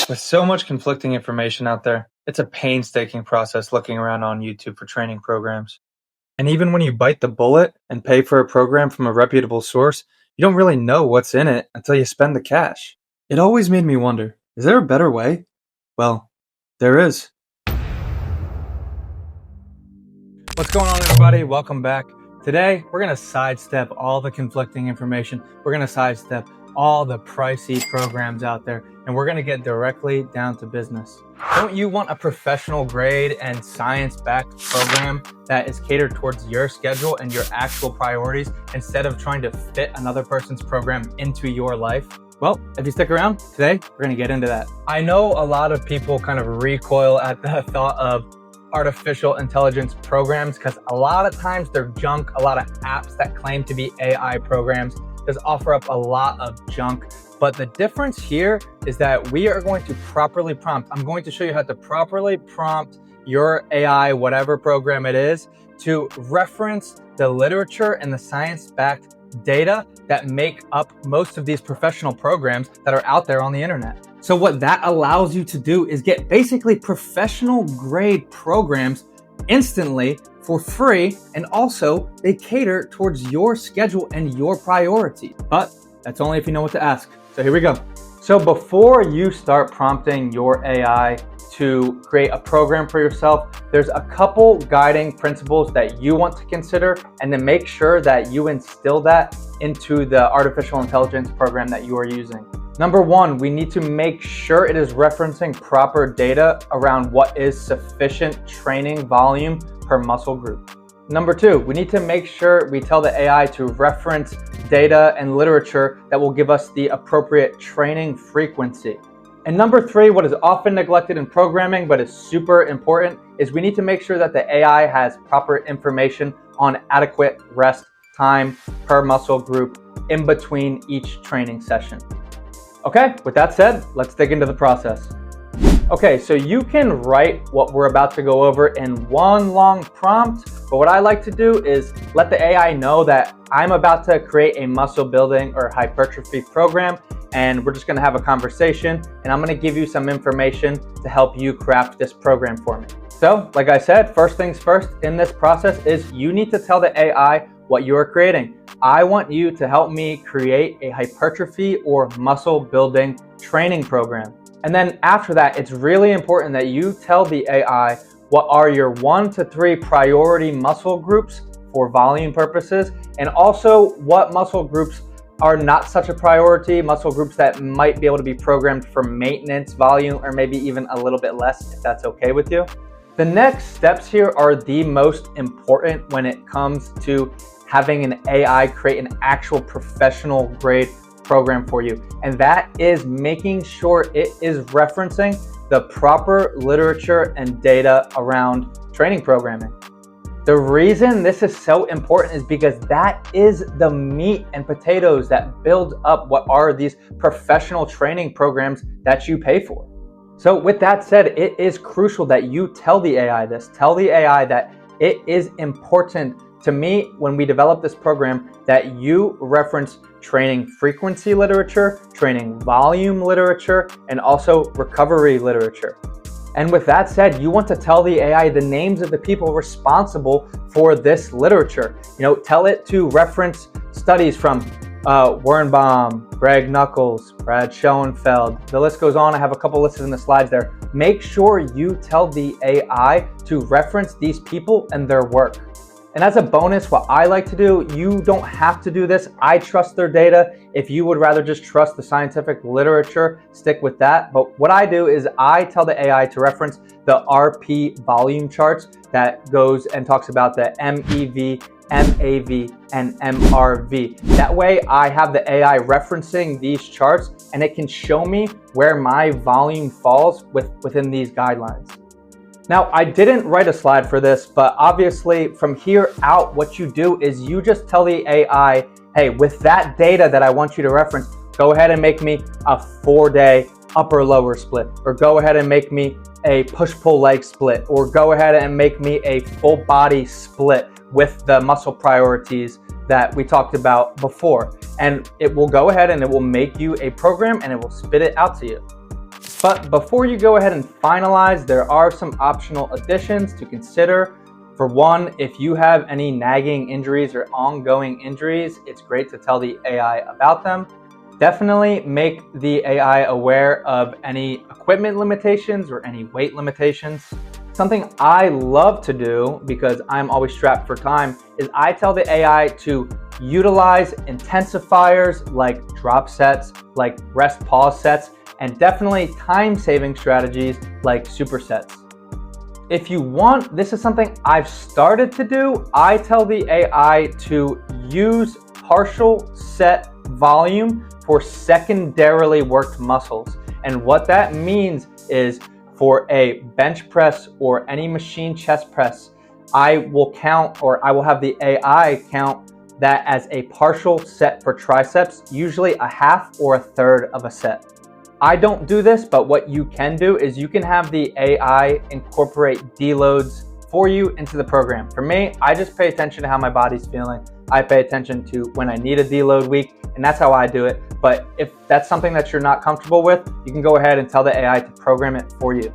With so much conflicting information out there, it's a painstaking process looking around on YouTube for training programs. And even when you bite the bullet and pay for a program from a reputable source, you don't really know what's in it until you spend the cash. It always made me wonder, is there a better way? Well, there is. What's going on, everybody? Welcome back. Today, we're going to sidestep all the conflicting information. We're going to sidestep all the pricey programs out there, and we're going to get directly down to business. Don't you want a professional grade and science-backed program that is catered towards your schedule and your actual priorities instead of trying to fit another person's program into your life? Well, if you stick around, today we're going to get into that. I know a lot of people kind of recoil at the thought of artificial intelligence programs because a lot of times they're junk. A lot of apps that claim to be AI programs just offer up a lot of junk. But the difference here is that we are going to properly prompt. I'm going to show you how to properly prompt your AI, whatever program it is, to reference the literature and the science-backed data that make up most of these professional programs that are out there on the internet. So what that allows you to do is get basically professional grade programs instantly for free, and also they cater towards your schedule and your priorities. But that's only if you know what to ask. So here we go. So before you start prompting your AI to create a program for yourself, there's a couple guiding principles that you want to consider, and then make sure that you instill that into the artificial intelligence program that you are using. Number one, we need to make sure it is referencing proper data around what is sufficient training volume per muscle group. Number two, we need to make sure we tell the AI to reference data and literature that will give us the appropriate training frequency. And number three, what is often neglected in programming but is super important, is we need to make sure that the AI has proper information on adequate rest time per muscle group in between each training session. Okay, with that said, let's dig into the process. Okay, so you can write what we're about to go over in one long prompt, but what I like to do is let the AI know that I'm about to create a muscle building or hypertrophy program, and we're just gonna have a conversation, and I'm gonna give you some information to help you craft this program for me. So, like I said, first things first in this process is you need to tell the AI what you are creating. I want you to help me create a hypertrophy or muscle building training program. And then after that, it's really important that you tell the AI what are your 1 to 3 priority muscle groups for volume purposes, and also what muscle groups are not such a priority, muscle groups that might be able to be programmed for maintenance volume or maybe even a little bit less, if that's okay with you. The next steps here are the most important when it comes to having an AI create an actual professional grade program for you. And that is making sure it is referencing the proper literature and data around training programming. The reason this is so important is because that is the meat and potatoes that build up what are these professional training programs that you pay for. So with that said, it is crucial that you tell the AI this. Tell the AI that it is important to me when we develop this program that you reference training frequency literature, training volume literature, and also recovery literature. And with that said, you want to tell the AI the names of the people responsible for this literature. Tell it to reference studies from Warren Baum, Greg Nuckols, Brad Schoenfeld. The list goes on. I have a couple listed in the slides there. Make sure you tell the AI to reference these people and their work. And as a bonus, what I like to do, you don't have to do this. I trust their data. If you would rather just trust the scientific literature, stick with that. But what I do is I tell the AI to reference the RP volume charts that goes and talks about the MEV, MAV, and MRV. That way I have the AI referencing these charts, and it can show me where my volume falls within these guidelines. Now, I didn't write a slide for this, but obviously from here out, what you do is you just tell the AI, hey, with that data that I want you to reference, go ahead and make me a 4-day upper lower split, or go ahead and make me a push-pull leg split, or go ahead and make me a full body split with the muscle priorities that we talked about before. And it will go ahead and it will make you a program and it will spit it out to you. But before you go ahead and finalize, there are some optional additions to consider. For one, if you have any nagging injuries or ongoing injuries, it's great to tell the AI about them. Definitely make the AI aware of any equipment limitations or any weight limitations. Something I love to do, because I'm always strapped for time, is I tell the AI to utilize intensifiers like drop sets, like rest pause sets, and definitely time-saving strategies like supersets. If you want, this is something I've started to do. I tell the AI to use partial set volume for secondarily worked muscles. And what that means is for a bench press or any machine chest press, I will have the AI count that as a partial set for triceps, usually a half or a third of a set. I don't do this, but what you can do is you can have the AI incorporate deloads for you into the program. For me, I just pay attention to how my body's feeling. I pay attention to when I need a deload week, and that's how I do it. But if that's something that you're not comfortable with, you can go ahead and tell the AI to program it for you.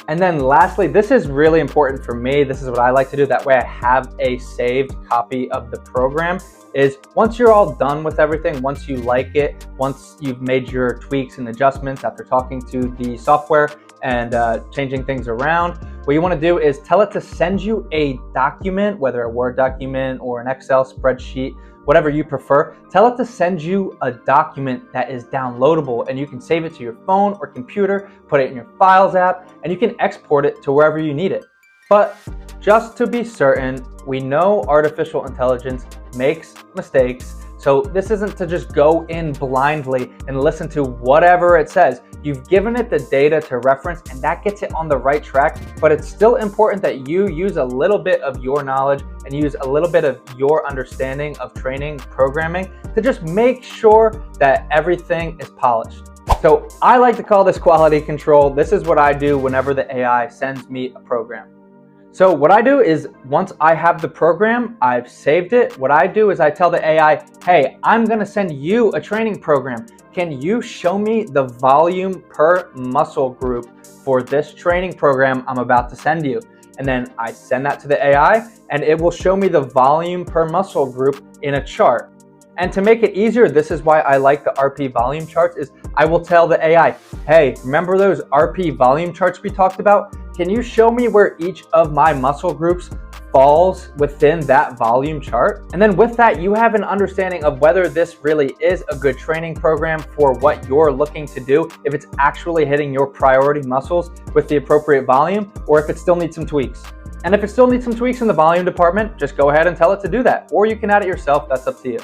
And then lastly, this is really important for me. This is what I like to do. That way I have a saved copy of the program. Is once you're all done with everything, once you like it, once you've made your tweaks and adjustments after talking to the software and changing things around, what you want to do is tell it to send you a document, whether a Word document or an Excel spreadsheet, whatever you prefer. Tell it to send you a document that is downloadable, and you can save it to your phone or computer, put it in your Files app, and you can export it to wherever you need it. But just to be certain, we know artificial intelligence makes mistakes. So this isn't to just go in blindly and listen to whatever it says. You've given it the data to reference, and that gets it on the right track. But it's still important that you use a little bit of your knowledge and use a little bit of your understanding of training, programming, to just make sure that everything is polished. So I like to call this quality control. This is what I do whenever the AI sends me a program. So what I do is, once I have the program, I've saved it. What I do is I tell the AI, hey, I'm gonna send you a training program. Can you show me the volume per muscle group for this training program I'm about to send you? And then I send that to the AI, and it will show me the volume per muscle group in a chart. And to make it easier, this is why I like the RP volume charts, is I will tell the AI, hey, remember those RP volume charts we talked about? Can you show me where each of my muscle groups falls within that volume chart? And then with that, you have an understanding of whether this really is a good training program for what you're looking to do, if it's actually hitting your priority muscles with the appropriate volume, or if it still needs some tweaks. And if it still needs some tweaks in the volume department, just go ahead and tell it to do that, or you can add it yourself. That's up to you.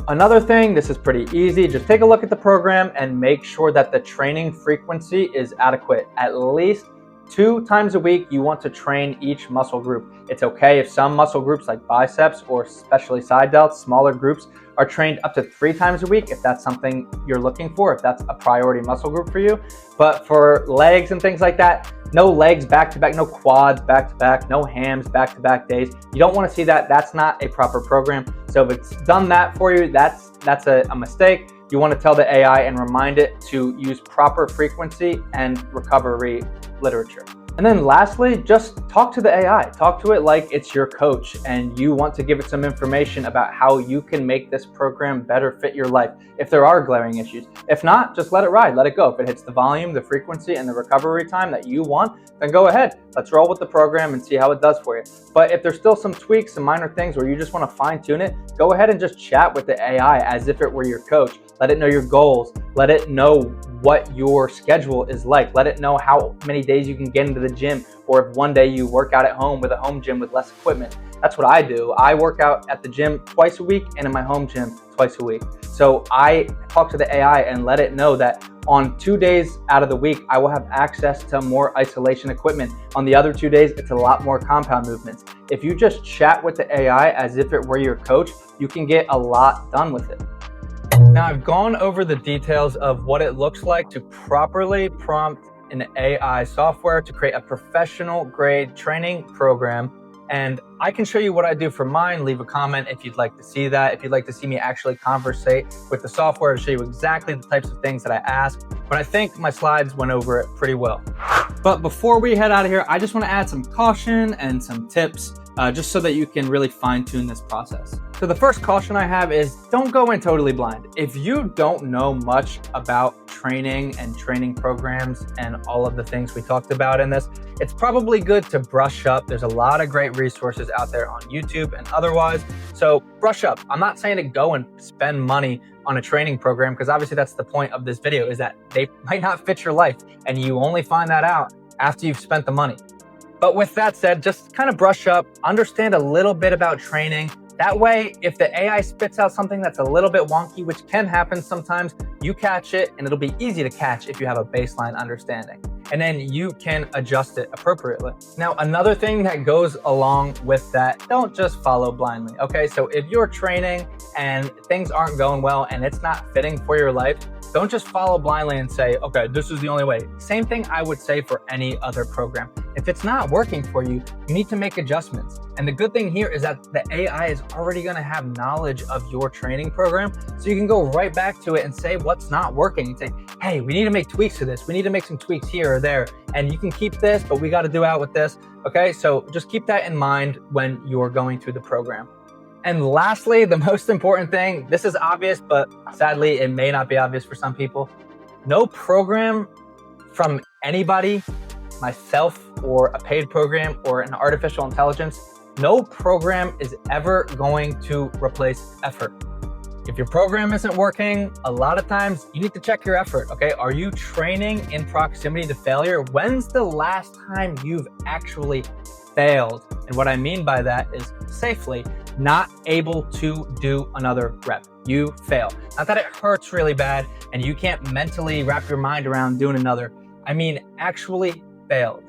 Another thing, this is pretty easy, just take a look at the program and make sure that the training frequency is adequate. At least 2 times a week, you want to train each muscle group. It's okay if some muscle groups like biceps or especially side delts, smaller groups, are trained up to 3 times a week if that's something you're looking for, if that's a priority muscle group for you. But for legs and things like that, no legs back-to-back, no quads back-to-back, no hams back-to-back days. You don't want to see that. That's not a proper program. So if it's done that for you, that's a mistake. You want to tell the AI and remind it to use proper frequency and recovery literature. And then lastly, just talk to the AI. Talk to it like it's your coach and you want to give it some information about how you can make this program better fit your life if there are glaring issues. If not, just let it ride, let it go. If it hits the volume, the frequency, and the recovery time that you want, then go ahead. Let's roll with the program and see how it does for you. But if there's still some tweaks, some minor things where you just want to fine tune it, go ahead and just chat with the AI as if it were your coach. Let it know your goals. Let it know what your schedule is like. Let it know how many days you can get into the gym, or if one day you work out at home with a home gym with less equipment. That's what I do. I work out at the gym twice a week and in my home gym twice a week. So I talk to the AI and let it know that on 2 days out of the week, I will have access to more isolation equipment. On the other 2 days, it's a lot more compound movements. If you just chat with the AI as if it were your coach, you can get a lot done with it. Now, I've gone over the details of what it looks like to properly prompt an AI software to create a professional grade training program. And I can show you what I do for mine. Leave a comment if you'd like to see that. If you'd like to see me actually conversate with the software to show you exactly the types of things that I ask. But I think my slides went over it pretty well. But before we head out of here, I just want to add some caution and some tips just so that you can really fine tune this process. So the first caution I have is don't go in totally blind. If you don't know much about training and training programs and all of the things we talked about in this, it's probably good to brush up. There's a lot of great resources out there on YouTube and otherwise. So brush up. I'm not saying to go and spend money on a training program, because obviously that's the point of this video, is that they might not fit your life and you only find that out after you've spent the money. But with that said, just kind of brush up, understand a little bit about training. That way, if the AI spits out something that's a little bit wonky, which can happen sometimes, you catch it and it'll be easy to catch if you have a baseline understanding. And then you can adjust it appropriately. Now, another thing that goes along with that, don't just follow blindly, okay? So if you're training and things aren't going well and it's not fitting for your life, don't just follow blindly and say, okay, this is the only way. Same thing I would say for any other program. If it's not working for you, you need to make adjustments. And the good thing here is that the AI is already gonna have knowledge of your training program, so you can go right back to it and say what's not working. And say, hey, we need to make tweaks to this. We need to make some tweaks here or there. And you can keep this, but we gotta do out with this. Okay, so just keep that in mind when you're going through the program. And lastly, the most important thing, this is obvious, but sadly, it may not be obvious for some people. No program from anybody, myself or a paid program or an artificial intelligence, no program is ever going to replace effort. If your program isn't working, a lot of times you need to check your effort, okay? Are you training in proximity to failure? When's the last time you've actually failed? And what I mean by that is safely, not able to do another rep. You fail. Not that it hurts really bad and you can't mentally wrap your mind around doing another. I mean, actually failed.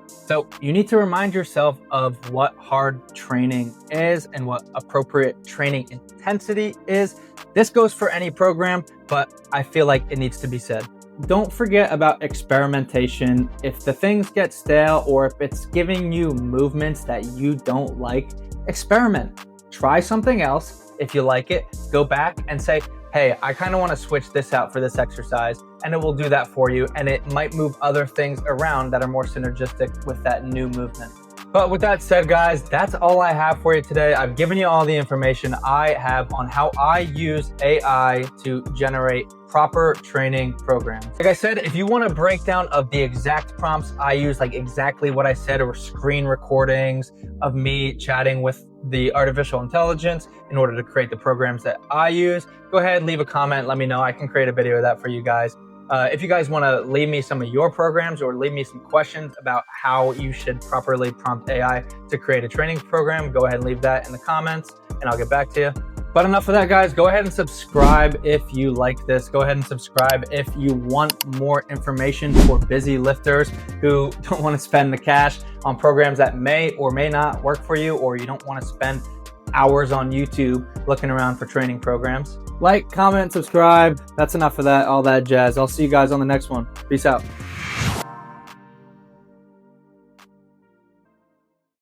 So you need to remind yourself of what hard training is and what appropriate training intensity is. This goes for any program, but I feel like it needs to be said. Don't forget about experimentation. If the things get stale or if it's giving you movements that you don't like, experiment. Try something else. If you like it, go back and say, hey, I kind of want to switch this out for this exercise, and it will do that for you. And it might move other things around that are more synergistic with that new movement. But with that said, guys, that's all I have for you today. I've given you all the information I have on how I use AI to generate proper training programs. Like I said, if you want a breakdown of the exact prompts I use, like exactly what I said, or screen recordings of me chatting with the artificial intelligence in order to create the programs that I use, go ahead, leave a comment, let me know. I can create a video of that for you guys. If you guys want to leave me some of your programs or leave me some questions about how you should properly prompt AI to create a training program, go ahead and leave that in the comments and I'll get back to you. But enough of that, guys. Go ahead and subscribe if you like this. Go ahead and subscribe if you want more information for busy lifters who don't want to spend the cash on programs that may or may not work for you, or you don't want to spend hours on YouTube looking around for training programs. Like, comment, subscribe. That's enough of that, all that jazz. I'll see you guys on the next one. Peace out.